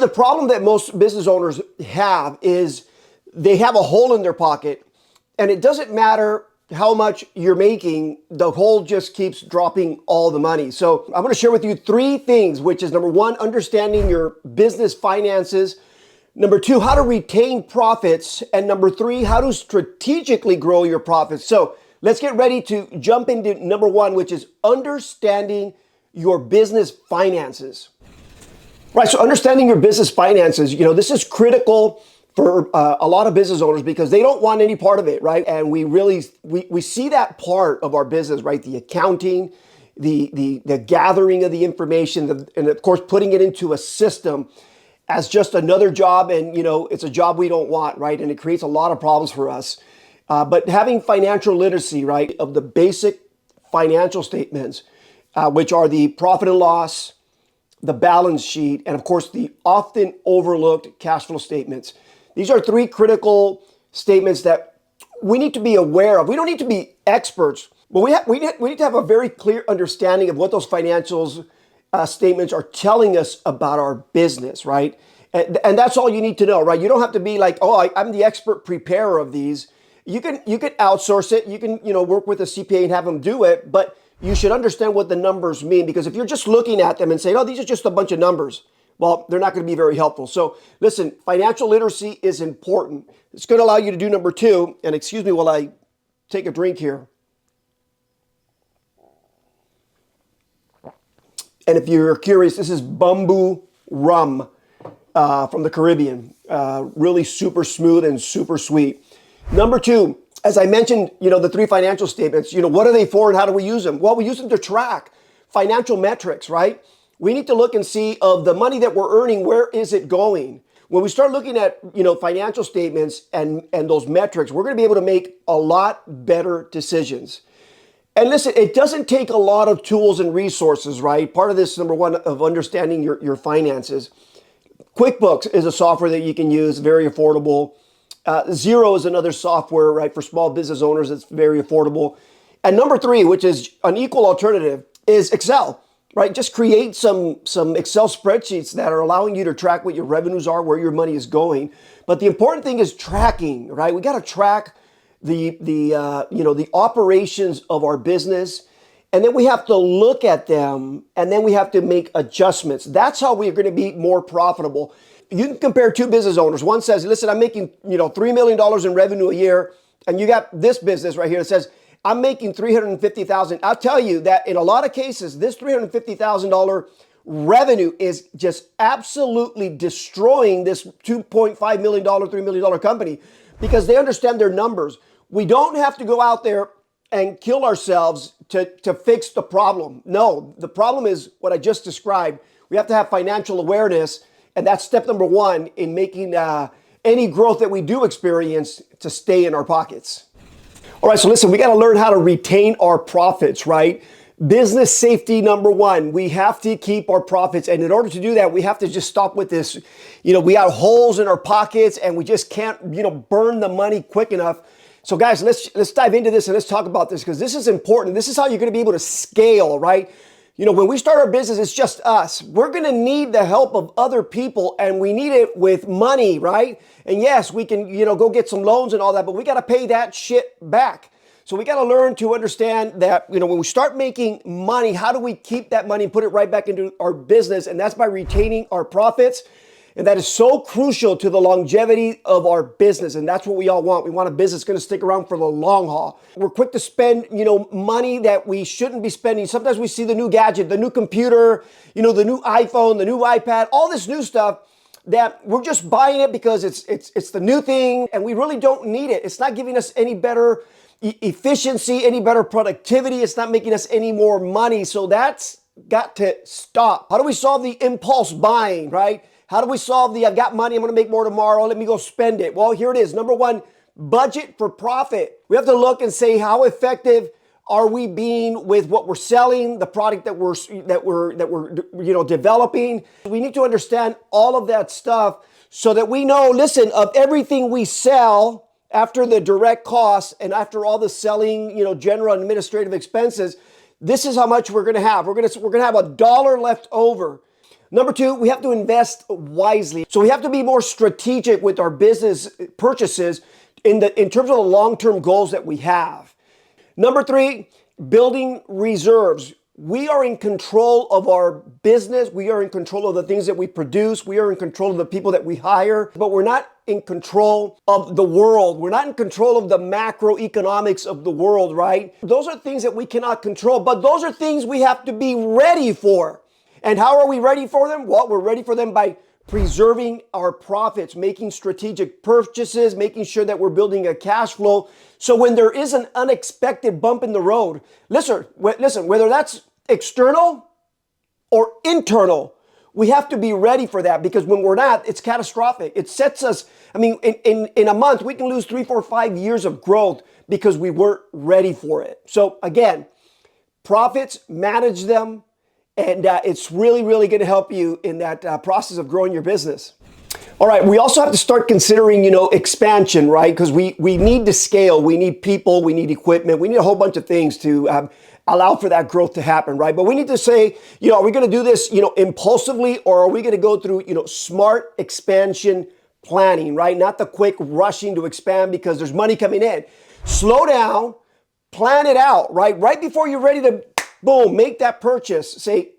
the problem that most business owners have is they have a hole in their pocket, and it doesn't matter how much you're making, the hole just keeps dropping all the money. So I'm going to share with you 3 things, which is number 1, understanding your business finances. Number 2, how to retain profits. And number 3, how to strategically grow your profits. So let's get ready to jump into number 1, which is understanding your business finances. Right, so understanding your business finances, this is critical for a lot of business owners because they don't want any part of it, right? And we see that part of our business, right? The accounting, the gathering of the information, and of course, putting it into a system as just another job. And, it's a job we don't want, right? And it creates a lot of problems for us. But having financial literacy, right, of the basic financial statements, which are the profit and loss, the balance sheet, and of course, the often overlooked cash flow statements. These are 3 critical statements that we need to be aware of. We don't need to be experts, but we need to have a very clear understanding of what those financials statements are telling us about our business, right? And that's all you need to know, right? You don't have to be like, I'm the expert preparer of these. You can outsource it. You can work with a CPA and have them do it, but you should understand what the numbers mean, because if you're just looking at them and saying, these are just a bunch of numbers, well, they're not going to be very helpful. So listen, financial literacy is important. It's going to allow you to do number 2. And excuse me while I take a drink here. And if you're curious, this is bamboo rum from the Caribbean. Really super smooth and super sweet. Number 2, as I mentioned, the 3 financial statements, what are they for and how do we use them? Well, we use them to track financial metrics, right? We need to look and see of the money that we're earning, where is it going? When we start looking at, financial statements and those metrics, we're going to be able to make a lot better decisions. And listen, it doesn't take a lot of tools and resources, right? Part of this, number 1, of understanding your finances. QuickBooks is a software that you can use, very affordable. Xero is another software, right, for small business owners. It's very affordable. And number 3, which is an equal alternative, is Excel. Right, just create some Excel spreadsheets that are allowing you to track what your revenues are, where your money is going. But the important thing is tracking, right? We got to track the operations of our business, and then we have to look at them, and then we have to make adjustments. That's how we're going to be more profitable. You can compare 2 business owners. One says, "Listen, I'm making $3 million in revenue a year," and you got this business right here that says, "I'm making $350,000. I'll tell you that in a lot of cases, this $350,000 revenue is just absolutely destroying this $2.5 million, $3 million company because they understand their numbers. We don't have to go out there and kill ourselves to fix the problem. No, the problem is what I just described. We have to have financial awareness, and that's step number 1 in making any growth that we do experience to stay in our pockets. All right, so listen, we got to learn how to retain our profits, right? Business safety, number 1. We have to keep our profits. And in order to do that, we have to just stop with this. We got holes in our pockets and we just can't, burn the money quick enough. So guys, let's dive into this and let's talk about this because this is important. This is how you're going to be able to scale, right? When we start our business, it's just us. We're going to need the help of other people, and we need it with money, right? And yes, we can, go get some loans and all that, but we got to pay that shit back. So we got to learn to understand that, when we start making money, how do we keep that money and put it right back into our business? And that's by retaining our profits. And that is so crucial to the longevity of our business. And that's what we all want. We want a business that's going to stick around for the long haul. We're quick to spend, money that we shouldn't be spending. Sometimes we see the new gadget, the new computer, the new iPhone, the new iPad, all this new stuff that we're just buying it because it's the new thing and we really don't need it. It's not giving us any better efficiency, any better productivity. It's not making us any more money. So that's got to stop. How do we solve the impulse buying, right? How do we solve the, I've got money, I'm going to make more tomorrow, let me go spend it? Well, here it is. Number 1, budget for profit. We have to look and say, how effective are we being with what we're selling, the product that we're developing? We need to understand all of that stuff so that we know, listen, of everything we sell after the direct costs and after all the selling, general and administrative expenses, this is how much we're going to have. We're going to have $1 left over. Number two, we have to invest wisely. So we have to be more strategic with our business purchases in terms of the long-term goals that we have. Number three, building reserves. We are in control of our business. We are in control of the things that we produce. We are in control of the people that we hire, but we're not in control of the world. We're not in control of the macroeconomics of the world, right? Those are things that we cannot control, but those are things we have to be ready for. And how are we ready for them? Well, we're ready for them by preserving our profits, making strategic purchases, making sure that we're building a cash flow. So when there is an unexpected bump in the road, listen, whether that's external or internal, we have to be ready for that, because when we're not, it's catastrophic. It sets us, in a month, we can lose 3, 4, 5 years of growth because we weren't ready for it. So again, profits, manage them. And it's really, really going to help you in that process of growing your business. All right, we also have to start considering, expansion, right? Because we need to scale. We need people, we need equipment, we need a whole bunch of things to allow for that growth to happen, right? But we need to say, are we going to do this, impulsively, or are we going to go through, smart expansion planning, right? Not the quick rushing to expand because there's money coming in. Slow down, plan it out, right? Right before you're ready to boom, make that purchase. Say,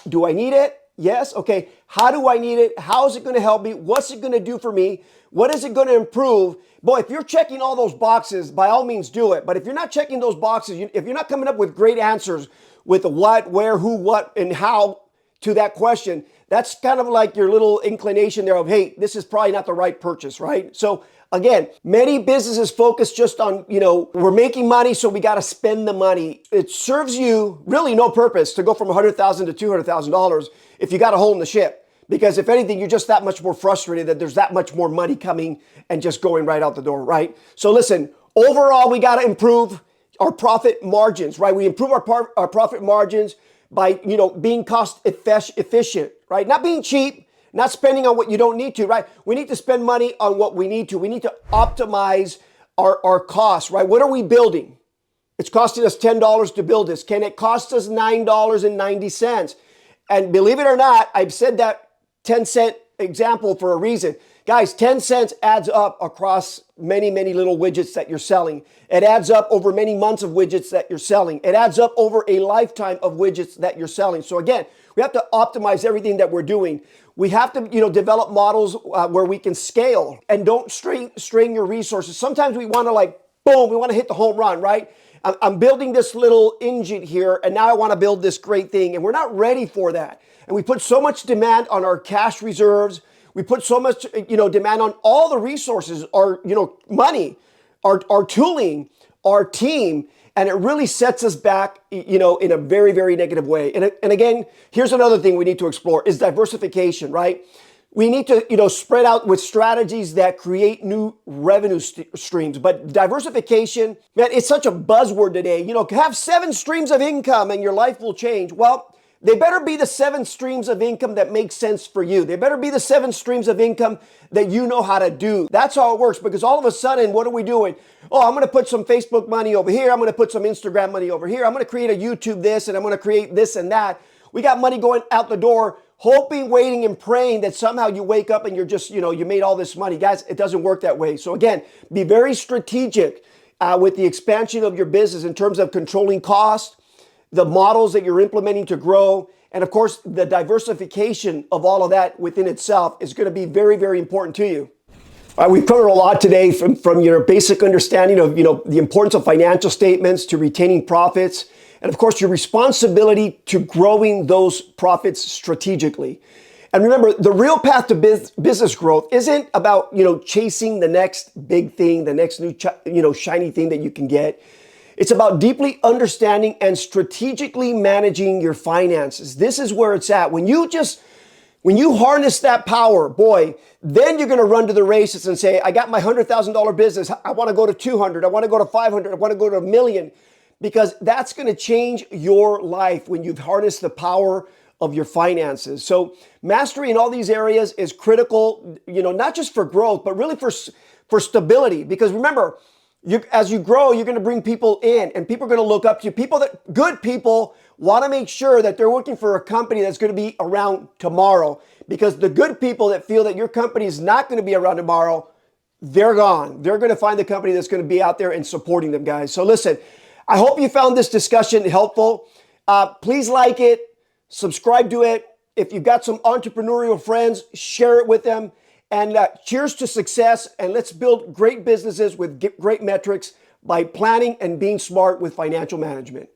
do I need it? Yes. Okay. How do I need it? How is it going to help me? What's it going to do for me? What is it going to improve? Boy, if you're checking all those boxes, by all means do it. But if you're not checking those boxes, if you're not coming up with great answers with the what, where, who, what, and how to that question, that's kind of like your little inclination there of, hey, this is probably not the right purchase, right? So again, many businesses focus just on, we're making money, so we got to spend the money. It serves you really no purpose to go from $100,000 to $200,000 if you got a hole in the ship. Because if anything, you're just that much more frustrated that there's that much more money coming and just going right out the door, right? So listen, overall, we got to improve our profit margins, right? We improve our profit margins by, being cost efficient, right? Not being cheap, not spending on what you don't need to, right? We need to spend money on what we need to. We need to optimize our costs, right? What are we building? It's costing us $10 to build this. Can it cost us $9.90? And believe it or not, I've said that 10-cent example for a reason. Guys, 10 cents adds up across many, many little widgets that you're selling. It adds up over many months of widgets that you're selling. It adds up over a lifetime of widgets that you're selling. So again, we have to optimize everything that we're doing. We have to, develop models where we can scale and don't strain your resources. Sometimes we want to boom, we want to hit the home run, right? I'm building this little engine here, and now I want to build this great thing, and we're not ready for that. And we put so much demand on our cash reserves. We put so much, demand on all the resources, our, money, our tooling, our team, and it really sets us back, in a very, very negative way. And again, here's another thing we need to explore is diversification, right? We need to, spread out with strategies that create new revenue streams. But diversification, man, it's such a buzzword today. Have 7 streams of income and your life will change. Well, they better be the 7 streams of income that make sense for you. They better be the 7 streams of income that you know how to do. That's how it works, because all of a sudden, what are we doing? Oh, I'm going to put some Facebook money over here. I'm going to put some Instagram money over here. I'm going to create a YouTube this, and I'm going to create this and that. We got money going out the door, hoping, waiting, and praying that somehow you wake up and you're just, you made all this money. Guys, it doesn't work that way. So again, be very strategic with the expansion of your business in terms of controlling costs, the models that you're implementing to grow, and of course, the diversification of all of that within itself is going to be very, very important to you. All right, we've covered a lot today from your basic understanding of, the importance of financial statements to retaining profits, and of course, your responsibility to growing those profits strategically. And remember, the real path to business growth isn't about, chasing the next big thing, the next new, shiny thing that you can get. It's about deeply understanding and strategically managing your finances. This is where it's at. When you harness that power, boy, then you're going to run to the races and say, I got my $100,000 business. I want to go to 200. I want to go to 500. I want to go to a million, because that's going to change your life when you've harnessed the power of your finances. So mastery in all these areas is critical, not just for growth, but really for stability. Because remember, as you grow, you're going to bring people in, and people are going to look up to you. Good people want to make sure that they're working for a company that's going to be around tomorrow, because the good people that feel that your company is not going to be around tomorrow, they're gone. They're going to find the company that's going to be out there and supporting them, guys. So listen, I hope you found this discussion helpful. Please like it, subscribe to it. If you've got some entrepreneurial friends, share it with them. And cheers to success. And let's build great businesses with great metrics by planning and being smart with financial management.